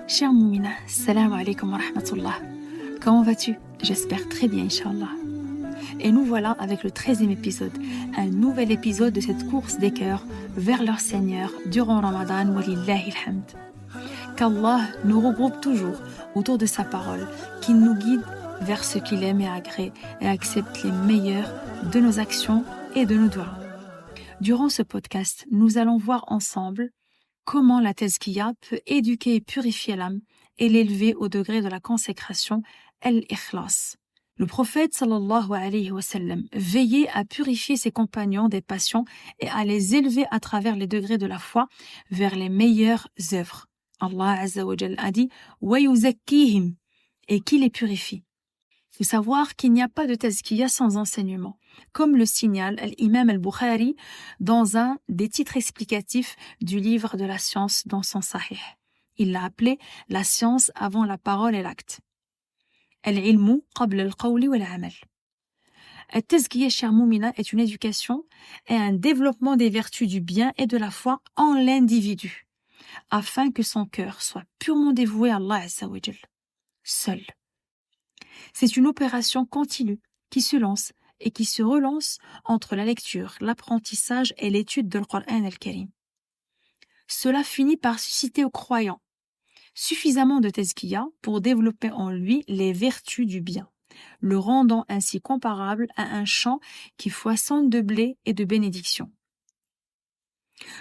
Cher Moumina, salam alaikum wa rahmatullah. Comment vas-tu? J'espère très bien, Inch'Allah. Et nous voilà avec le 13e épisode, un nouvel épisode de cette course des cœurs vers leur Seigneur durant Ramadan, walillahi alhamd. Qu'Allah nous regroupe toujours autour de sa parole, qu'il nous guide vers ce qu'il aime et agrée et accepte les meilleurs de nos actions et de nos doigts. Durant ce podcast, nous allons voir ensemble comment la tazkiya peut éduquer et purifier l'âme et l'élever au degré de la consécration, al-ikhlas. Le prophète sallallahu alayhi wa sallam veillait à purifier ses compagnons des passions et à les élever à travers les degrés de la foi vers les meilleures œuvres. Allah azza wa jalla a dit wa yuzakkihim, et qui les purifie. Il faut savoir qu'il n'y a pas de tazkiya sans enseignement, comme le signale l'imam al-Bukhari dans un des titres explicatifs du livre de la science dans son Sahih. Il l'a appelé la science avant la parole et l'acte. Al-ilmu qabla al-qawli wal-amal. Al-tazkiya, chère Moumina, est une éducation et un développement des vertus du bien et de la foi en l'individu, afin que son cœur soit purement dévoué à Allah azza wa jalla, seul. C'est une opération continue qui se lance et qui se relance entre la lecture, l'apprentissage et l'étude de l'Qur'an al-Karim. Cela finit par susciter au croyant suffisamment de tazkiya pour développer en lui les vertus du bien, le rendant ainsi comparable à un champ qui foisonne de blé et de bénédictions.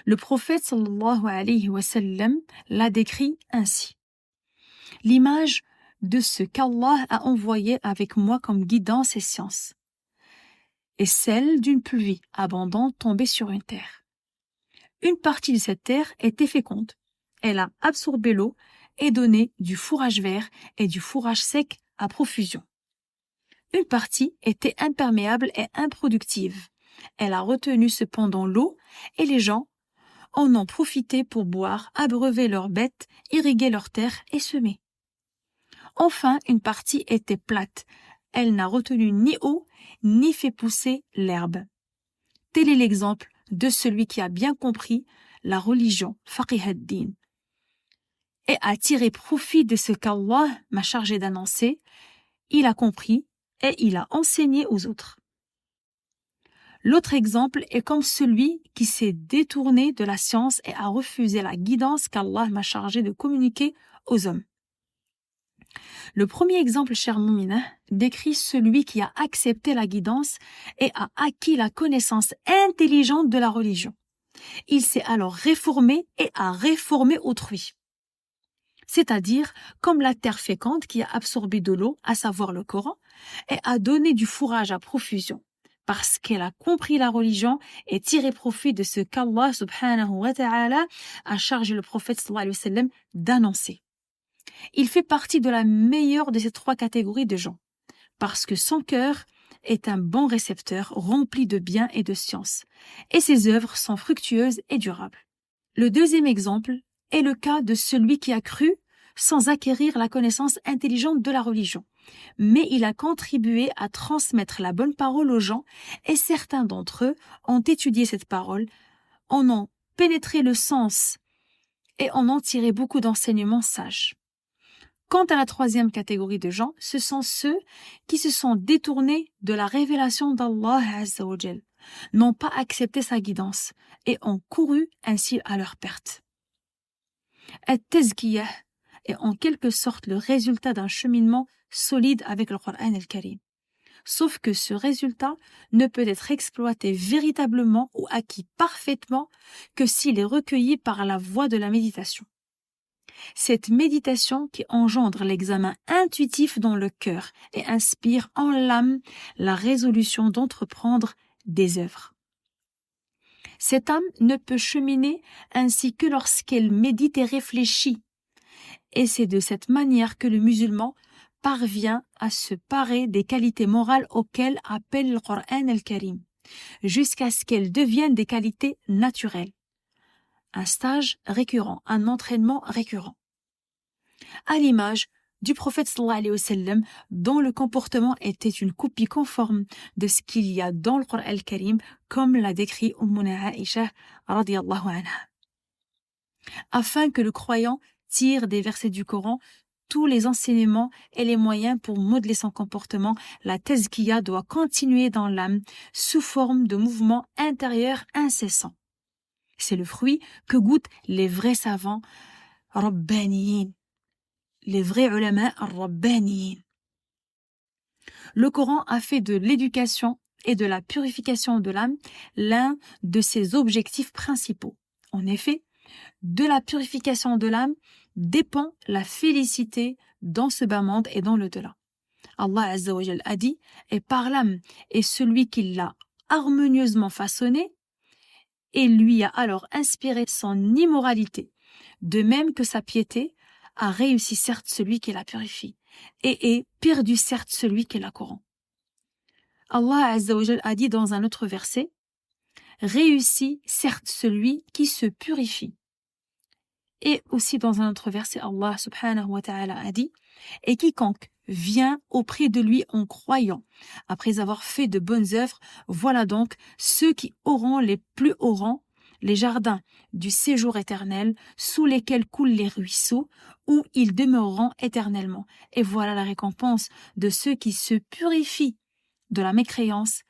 Le prophète sallallahu alayhi wa sallam l'a décrit ainsi. L'image de ce qu'Allah a envoyé avec moi comme guidance et science, et celle d'une pluie abondante tombée sur une terre. Une partie de cette terre était féconde. Elle a absorbé l'eau et donné du fourrage vert et du fourrage sec à profusion. Une partie était imperméable et improductive. Elle a retenu cependant l'eau et les gens en ont profité pour boire, abreuver leurs bêtes, irriguer leurs terres et semer. Enfin, une partie était plate. Elle n'a retenu ni eau, ni fait pousser l'herbe. Tel est l'exemple de celui qui a bien compris la religion, faqih ad-din, et a tiré profit de ce qu'Allah m'a chargé d'annoncer. Il a compris et il a enseigné aux autres. L'autre exemple est comme celui qui s'est détourné de la science et a refusé la guidance qu'Allah m'a chargé de communiquer aux hommes. Le premier exemple, cher Moumina, décrit celui qui a accepté la guidance et a acquis la connaissance intelligente de la religion. Il s'est alors réformé et a réformé autrui. C'est-à-dire comme la terre féconde qui a absorbé de l'eau, à savoir le Coran, et a donné du fourrage à profusion, parce qu'elle a compris la religion et tiré profit de ce qu'Allah subhanahu wa ta'ala a chargé le prophète sallallahu alayhi wa sallam d'annoncer. Il fait partie de la meilleure de ces trois catégories de gens, parce que son cœur est un bon récepteur rempli de bien et de science, et ses œuvres sont fructueuses et durables. Le deuxième exemple est le cas de celui qui a cru sans acquérir la connaissance intelligente de la religion, mais il a contribué à transmettre la bonne parole aux gens, et certains d'entre eux ont étudié cette parole, en ont pénétré le sens et en ont tiré beaucoup d'enseignements sages. Quant à la troisième catégorie de gens, ce sont ceux qui se sont détournés de la révélation d'Allah azza wa jal, n'ont pas accepté sa guidance et ont couru ainsi à leur perte. At-tazkiyah est en quelque sorte le résultat d'un cheminement solide avec le Coran al-Karim. Sauf que ce résultat ne peut être exploité véritablement ou acquis parfaitement que s'il est recueilli par la voie de la méditation. Cette méditation qui engendre l'examen intuitif dans le cœur et inspire en l'âme la résolution d'entreprendre des œuvres. Cette âme ne peut cheminer ainsi que lorsqu'elle médite et réfléchit. Et c'est de cette manière que le musulman parvient à se parer des qualités morales auxquelles appelle le Coran al-Karim, jusqu'à ce qu'elles deviennent des qualités naturelles. Un stage récurrent, un entraînement récurrent. À l'image du prophète sallallahu alayhi wa sallam, dont le comportement était une copie conforme de ce qu'il y a dans le Coran al-Karim, comme l'a décrit Ummuna Aïcha radiyallahu anha. Afin que le croyant tire des versets du Coran tous les enseignements et les moyens pour modeler son comportement. La tazkiya doit continuer dans l'âme sous forme de mouvements intérieurs incessants. C'est le fruit que goûtent les vrais savants rabbaniyin, les vrais ulama rabbaniyin. Le Coran a fait de l'éducation et de la purification de l'âme l'un de ses objectifs principaux. En effet, de la purification de l'âme dépend la félicité dans ce bas monde et dans l'au-delà. Allah Azza wa Jal a dit « Et par l'âme est celui qui l'a harmonieusement façonné et lui a alors inspiré son immoralité, de même que sa piété a réussi certes celui qui la purifie et est perdu certes celui qui la corrompt. » Allah Azza wa Jal a dit dans un autre verset « Réussit certes celui qui se purifie. » Et aussi dans un autre verset, Allah subhanahu wa ta'ala a dit « Et quiconque vient auprès de lui en croyant, après avoir fait de bonnes œuvres, voilà donc ceux qui auront les plus hauts rangs, les jardins du séjour éternel, sous lesquels coulent les ruisseaux, où ils demeureront éternellement. Et voilà la récompense de ceux qui se purifient de la mécréance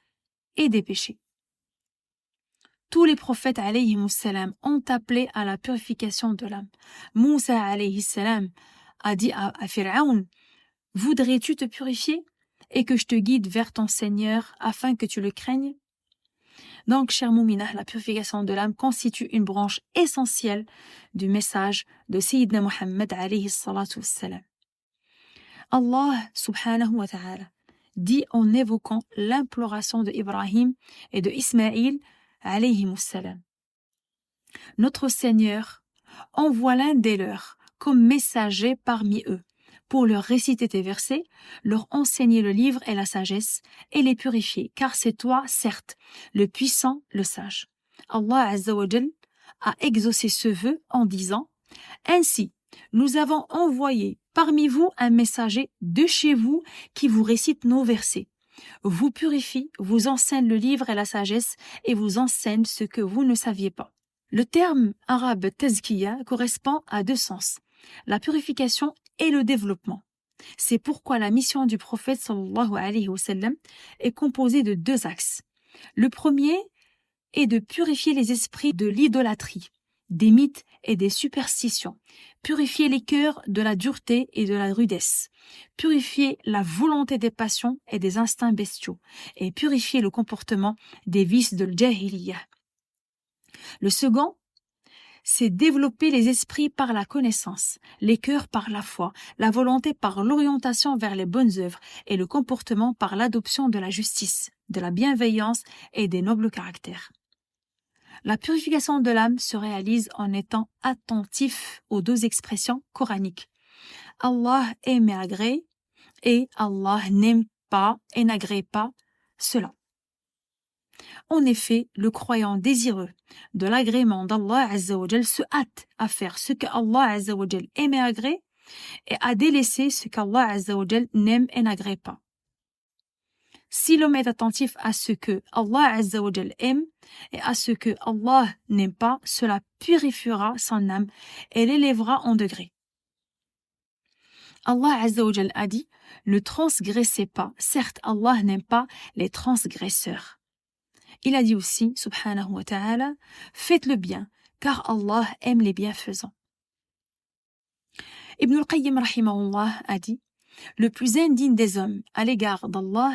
et des péchés. » Tous les prophètes alayhimus salam ont appelé à la purification de l'âme. Moussa alayhi salam a dit à Pharaon « Voudrais-tu te purifier et que je te guide vers ton Seigneur afin que tu le craignes ?» Donc, chers mouminah, la purification de l'âme constitue une branche essentielle du message de Sayyidina Muhammad alayhi salatu wassalam. Allah subhanahu wa ta'ala dit en évoquant l'imploration de Ibrahim et de Ismaïl alayhimus salam. Notre Seigneur envoie l'un des leurs comme messager parmi eux pour leur réciter tes versets, leur enseigner le livre et la sagesse et les purifier, car c'est toi, certes, le puissant, le sage. Allah Azza wa Jal a exaucé ce vœu en disant « Ainsi, nous avons envoyé parmi vous un messager de chez vous qui vous récite nos versets. Vous purifie, vous enseigne le livre et la sagesse et vous enseigne ce que vous ne saviez pas. » Le terme arabe tazkiya correspond à deux sens, la purification et le développement. C'est pourquoi la mission du prophète sallallahu alayhi wa sallam est composée de deux axes. Le premier est de purifier les esprits de l'idolâtrie, des mythes et des superstitions, purifier les cœurs de la dureté et de la rudesse, purifier la volonté des passions et des instincts bestiaux, et purifier le comportement des vices de l'jahiliyyah. Le second, c'est développer les esprits par la connaissance, les cœurs par la foi, la volonté par l'orientation vers les bonnes œuvres et le comportement par l'adoption de la justice, de la bienveillance et des nobles caractères. La purification de l'âme se réalise en étant attentif aux deux expressions coraniques. Allah aime et agrée et Allah n'aime pas et n'agrée pas cela. En effet, le croyant désireux de l'agrément d'Allah Azza wa Jal se hâte à faire ce que Allah Azza wa Jal aime et agrée et à délaisser ce qu'Allah Azza wa Jal n'aime et n'agrée pas. Si l'homme est attentif à ce que Allah Azza wa Jal aime et à ce que Allah n'aime pas, cela purifiera son âme et l'élèvera en degrés. Allah Azza wa Jal a dit « Ne transgressez pas, certes Allah n'aime pas les transgresseurs. » Il a dit aussi, subhanahu wa ta'ala, « Faites le bien, car Allah aime les bienfaisants. » Ibn al-Qayyim rahimahullah a dit « Le plus indigne des hommes à l'égard d'Allah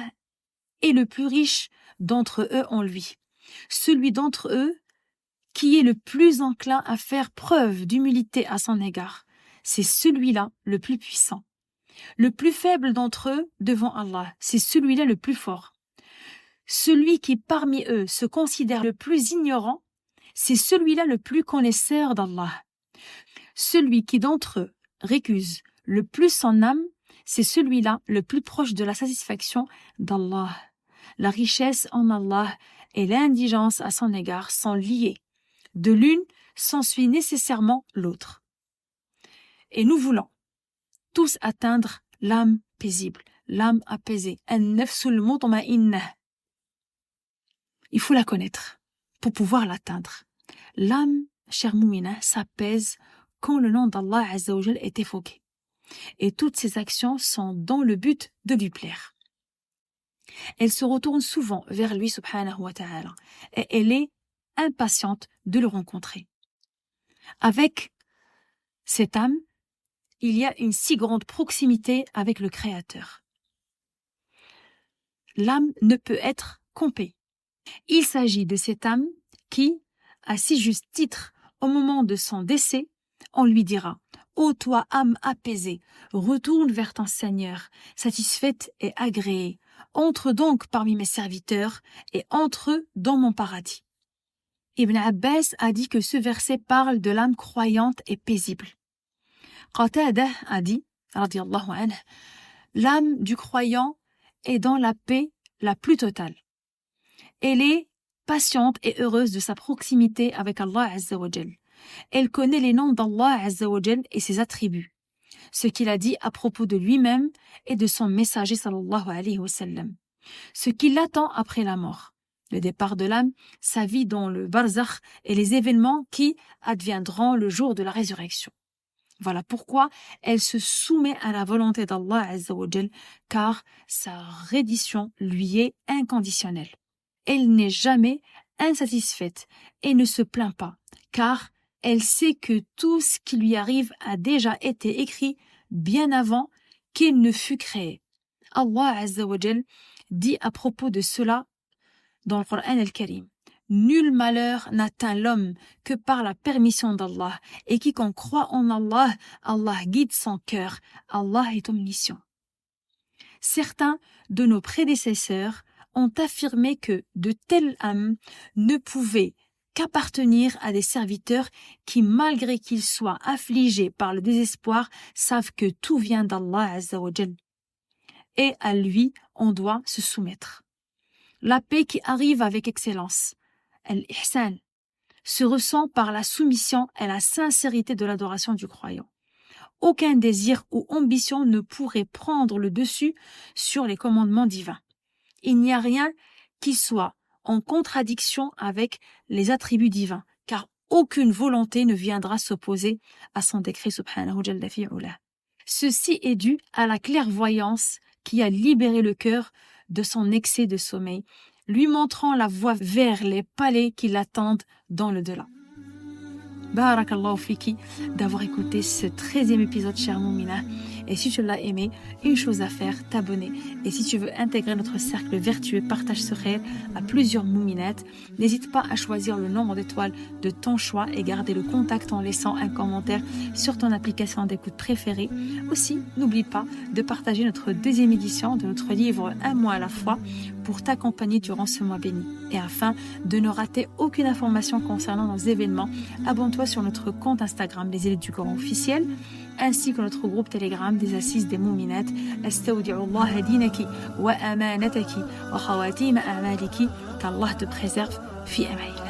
est le plus riche d'entre eux en lui, celui d'entre eux qui est le plus enclin à faire preuve d'humilité à son égard. C'est celui-là le plus puissant. Le plus faible d'entre eux devant Allah, c'est celui-là le plus fort. Celui qui parmi eux se considère le plus ignorant, c'est celui-là le plus connaisseur d'Allah. Celui qui d'entre eux récuse le plus son âme, c'est celui-là le plus proche de la satisfaction d'Allah. La richesse en Allah et l'indigence à son égard sont liées. De l'une s'ensuit nécessairement l'autre. Et nous voulons tous atteindre l'âme paisible, l'âme apaisée, an-nafsul mutma'innah. Il faut la connaître pour pouvoir l'atteindre. L'âme, chère moumina, s'apaise quand le nom d'Allah Azza wa Jal est évoqué. Et toutes ses actions sont dans le but de lui plaire. Elle se retourne souvent vers lui subhanahu wa ta'ala et elle est impatiente de le rencontrer. Avec cette âme, il y a une si grande proximité avec le Créateur. L'âme ne peut être compée. Il s'agit de cette âme qui, à si juste titre, au moment de son décès, on lui dira « Ô toi, âme apaisée, retourne vers ton Seigneur, satisfaite et agréée. Entre donc parmi mes serviteurs et entre dans mon paradis. » Ibn Abbas a dit que ce verset parle de l'âme croyante et paisible. Qatadah a dit, radiyallahu anhu, l'âme du croyant est dans la paix la plus totale. Elle est patiente et heureuse de sa proximité avec Allah Azza wa Jal. Elle connaît les noms d'Allah Azza wa Jal et ses attributs, ce qu'il a dit à propos de lui-même et de son messager sallallahu alayhi wa sallam, ce qui l'attend après la mort, le départ de l'âme, sa vie dans le barzakh et les événements qui adviendront le jour de la résurrection. Voilà pourquoi elle se soumet à la volonté d'Allah Azza wa Jal, car sa reddition lui est inconditionnelle. Elle n'est jamais insatisfaite et ne se plaint pas, car elle sait que tout ce qui lui arrive a déjà été écrit bien avant qu'il ne fût créé. Allah Azza wa Jal dit à propos de cela dans le Coran al-Karim: nul malheur n'atteint l'homme que par la permission d'Allah, et quiconque croit en Allah, Allah guide son cœur. Allah est omniscient. Certains de nos prédécesseurs ont affirmé que de telles âmes ne pouvaient qu'appartenir à des serviteurs qui, malgré qu'ils soient affligés par le désespoir, savent que tout vient d'Allah Azza wa Jal. Et à lui, on doit se soumettre. La paix qui arrive avec excellence, al-ihsan, se ressent par la soumission et la sincérité de l'adoration du croyant. Aucun désir ou ambition ne pourrait prendre le dessus sur les commandements divins. Il n'y a rien qui soit en contradiction avec les attributs divins, car aucune volonté ne viendra s'opposer à son décret subhanahu jalla fi'ula. Ceci est dû à la clairvoyance qui a libéré le cœur de son excès de sommeil, lui montrant la voie vers les palais qui l'attendent dans le delà. Barakallahu fiki d'avoir écouté ce 13e épisode, cher Moumina. Et si tu l'as aimé, une chose à faire, t'abonner. Et si tu veux intégrer notre cercle vertueux, partage ce rêve à plusieurs mouminettes. N'hésite pas à choisir le nombre d'étoiles de ton choix et garder le contact en laissant un commentaire sur ton application d'écoute préférée. Aussi, n'oublie pas de partager notre 2e édition de notre livre Un mois à la fois pour t'accompagner durant ce mois béni. Et afin de ne rater aucune information concernant nos événements, abonne-toi sur notre compte Instagram Les Élites du Coran officiel, ainsi que notre groupe Telegram des Assises des Mouminettes. Astawdi'ullah dinaki wa amanataki wa khawatim a'maliki, qu'Allah te préserve fi amaillah.